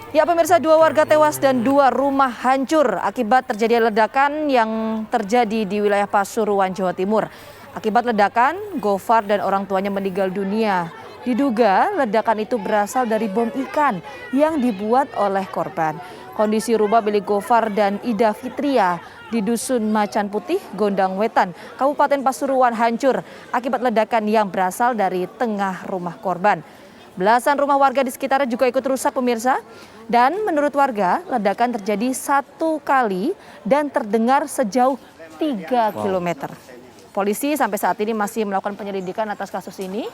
Ya pemirsa, 2 warga tewas dan 2 rumah hancur akibat terjadi ledakan yang terjadi di wilayah Pasuruan, Jawa Timur. Akibat ledakan, Gofar dan orang tuanya meninggal dunia. Diduga ledakan itu berasal dari bom ikan yang dibuat oleh korban. Kondisi rumah milik Gofar dan Ida Fitria di Dusun Macan Putih, Gondang Wetan, Kabupaten Pasuruan hancur akibat ledakan yang berasal dari tengah rumah korban. Belasan rumah warga di sekitarnya juga ikut rusak pemirsa. Dan menurut warga, ledakan terjadi 1 kali dan terdengar sejauh 3 km. Polisi sampai saat ini masih melakukan penyelidikan atas kasus ini.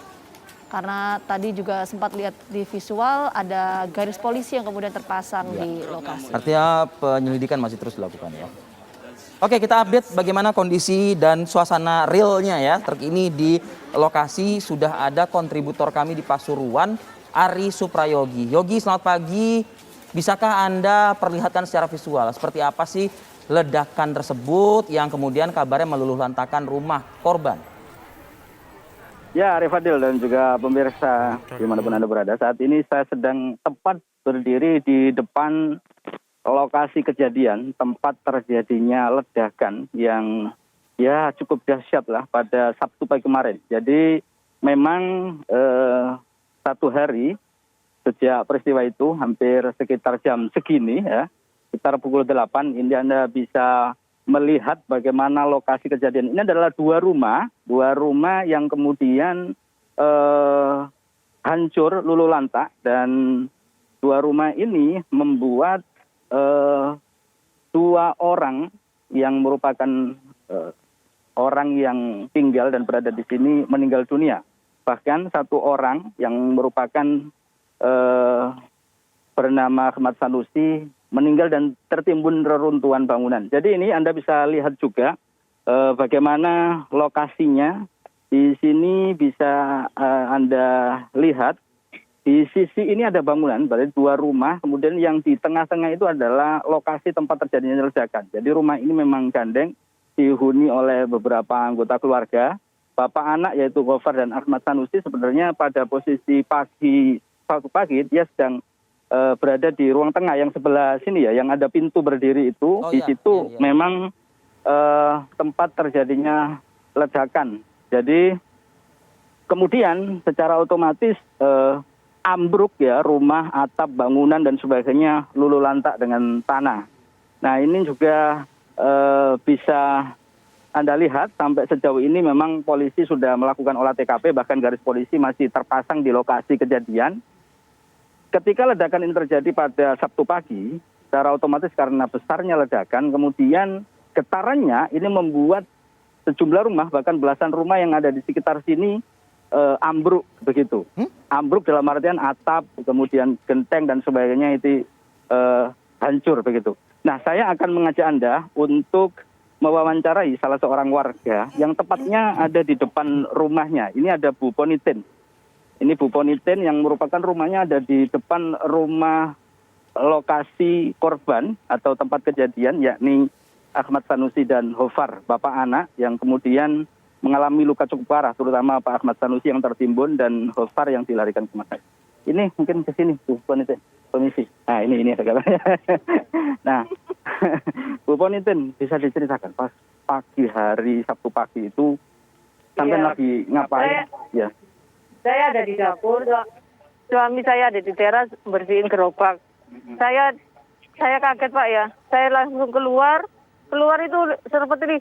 Karena tadi juga sempat lihat di visual ada garis polisi yang kemudian terpasang di lokasi. Artinya penyelidikan masih terus dilakukan ya. Oke, kita update bagaimana kondisi dan suasana realnya ya terkini di lokasi. Sudah ada kontributor kami di Pasuruan, Ari Suprayogi. Yogi, selamat pagi. Bisakah Anda perlihatkan secara visual seperti apa sih ledakan tersebut yang kemudian kabarnya meluluhlantakan rumah korban? Ya, Arif Fadil dan juga pemirsa dimanapun Anda berada. Saat ini saya sedang tepat berdiri di depan lokasi kejadian, tempat terjadinya ledakan yang ya cukup dahsyat lah pada Sabtu pagi kemarin. Jadi memang 1 hari sejak peristiwa itu hampir sekitar jam segini ya, sekitar pukul 8 ini Anda bisa melihat bagaimana lokasi kejadian. Ini adalah 2 rumah yang kemudian hancur luluh lantak, dan 2 rumah ini membuat 2 orang yang merupakan orang yang tinggal dan berada di sini meninggal dunia. Bahkan 1 orang yang merupakan bernama Ahmad Sanusi meninggal dan tertimbun reruntuhan bangunan. Jadi ini Anda bisa lihat juga bagaimana lokasinya. Di sini bisa Anda lihat. Di sisi ini ada bangunan, berarti 2 rumah, kemudian yang di tengah-tengah itu adalah lokasi tempat terjadinya ledakan. Jadi rumah ini memang gandeng, dihuni oleh beberapa anggota keluarga. Bapak anak yaitu Gofar dan Ahmad Sanusi sebenarnya pada posisi pagi dia sedang berada di ruang tengah yang sebelah sini ya, yang ada pintu berdiri itu. Di situ memang tempat terjadinya ledakan. Jadi kemudian secara otomatis ambruk ya rumah, atap, bangunan dan sebagainya luluh lantak dengan tanah. Nah ini juga bisa Anda lihat sampai sejauh ini memang polisi sudah melakukan olah TKP, bahkan garis polisi masih terpasang di lokasi kejadian. Ketika ledakan ini terjadi pada Sabtu pagi, secara otomatis karena besarnya ledakan, kemudian getarannya ini membuat sejumlah rumah, bahkan belasan rumah yang ada di sekitar sini ambruk begitu. Ambruk dalam artian atap, kemudian genteng dan sebagainya itu hancur begitu. Nah, saya akan mengajak Anda untuk mewawancarai salah seorang warga yang tepatnya ada di depan rumahnya. Ini ada Bu Ponitin. Ini Bu Ponitin yang merupakan rumahnya ada di depan rumah lokasi korban atau tempat kejadian, yakni Ahmad Sanusi dan Gofar, bapak anak yang kemudian mengalami luka cukup parah, terutama Pak Ahmad Sanusi yang tertimbun dan Gofar yang dilarikan ke rumah sakit. Ini mungkin ke sini, Bu Ponitin, komisi. Nah, ini ada gambarnya. Nah, Bu Ponitin, bisa diceritakan pas pagi hari Sabtu pagi itu sampai lagi ngapain? Saya ada di dapur, suami saya ada di teras bersihin gerobak. Saya kaget Pak ya, saya langsung keluar itu seperti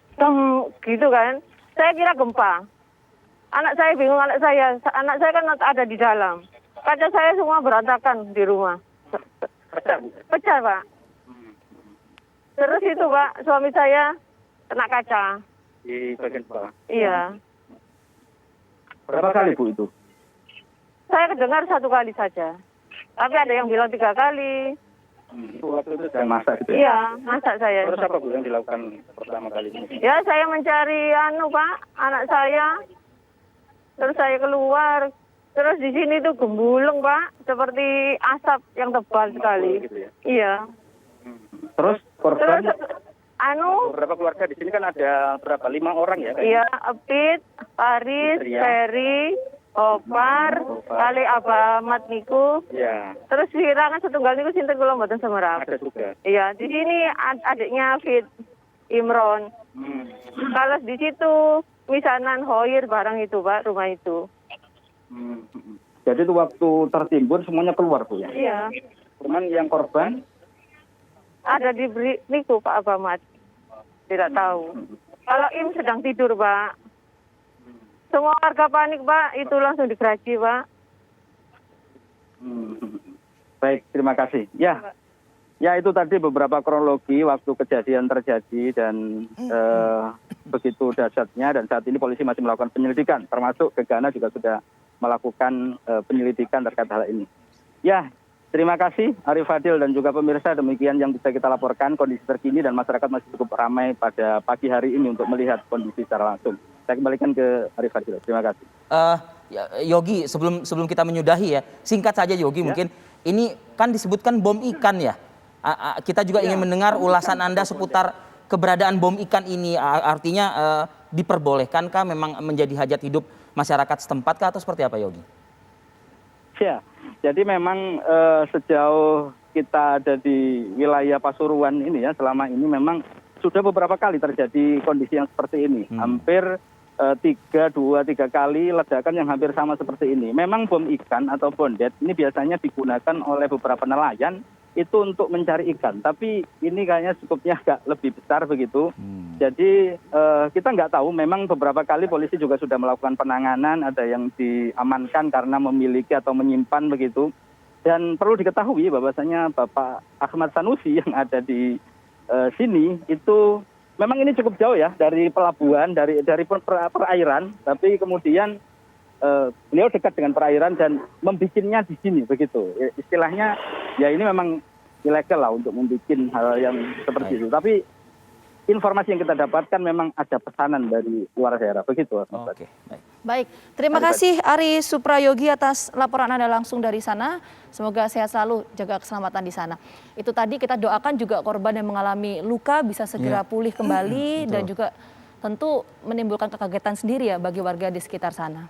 gitu kan. Saya kira gempa. Anak saya bingung, anak saya kan ada di dalam. Kaca saya semua berantakan di rumah. Pecah Pak. Terus itu Pak, suami saya kena kaca. Di bagian bawah? Iya. Berapa kali Bu itu? Saya kedengar 1 kali saja. Tapi ada yang bilang 3 kali. Waktu itu sedang masak gitu ya? Iya, masak saya. Terus apa Bu yang dilakukan pertama kali ini? Ya, saya mencari Pak, anak saya. Terus saya keluar. Terus di sini tuh gembulung Pak, seperti asap yang tebal sekali. Gitu ya? Iya. Terus korban? Terus Beberapa keluarga di sini kan ada berapa? 5 orang ya? Iya, Epit, Paris, Ferry, Opar, kali Abamat niku. Ya, Terus wirangan setunggal niku sinten kula mboten semerap. ada juga. Iya, di sini adiknya Fit Imron. Kalau di situ misanan Hoir barang itu, Pak, rumah itu. Jadi itu waktu tertimbun semuanya keluar, Bu ya? Iya. Cuman yang korban, Ada di niku Pak Abamat. Tidak tahu. Kalau Im sedang tidur, Pak. Semua warga panik, Pak. Itu langsung digeraji, Pak. baik, terima kasih. Ya itu tadi beberapa kronologi waktu kejadian terjadi dan begitu dahsyatnya, dan saat ini polisi masih melakukan penyelidikan, termasuk Gegana juga sudah melakukan penyelidikan terkait hal ini. Ya, terima kasih Arif Fadil dan juga pemirsa, demikian yang bisa kita laporkan kondisi terkini, dan masyarakat masih cukup ramai pada pagi hari ini untuk melihat kondisi secara langsung. Saya kembalikan ke Arif Fadil. Terima kasih. Yogi, sebelum kita menyudahi ya, singkat saja Yogi, mungkin ini kan disebutkan bom ikan ya. Kita juga ingin mendengar ulasan Anda seputar keberadaan bom ikan ini. Artinya diperbolehkankah memang menjadi hajat hidup masyarakat setempat kah, atau seperti apa Yogi? Ya, jadi memang sejauh kita ada di wilayah Pasuruan ini ya, selama ini memang sudah beberapa kali terjadi kondisi yang seperti ini. Hampir 3 kali ledakan yang hampir sama seperti ini. Memang bom ikan atau bondet ini biasanya digunakan oleh beberapa nelayan itu untuk mencari ikan. Tapi ini kayaknya cukupnya agak lebih besar begitu. Jadi kita nggak tahu, memang beberapa kali polisi juga sudah melakukan penanganan, ada yang diamankan karena memiliki atau menyimpan begitu. Dan perlu diketahui bahwasanya Bapak Ahmad Sanusi yang ada di sini itu memang ini cukup jauh ya dari pelabuhan, dari perairan, tapi kemudian beliau dekat dengan perairan dan membikinnya di sini begitu. Istilahnya ya ini memang ilegal lah untuk membuat hal yang seperti itu. Tapi informasi yang kita dapatkan memang ada pesanan dari luar daerah begitu. Oke, baik. Baik, terima kasih Ari Suprayogi atas laporan Anda langsung dari sana. Semoga sehat selalu, jaga keselamatan di sana. Itu tadi kita doakan juga korban yang mengalami luka bisa segera pulih kembali dan juga tentu menimbulkan kekagetan sendiri ya bagi warga di sekitar sana.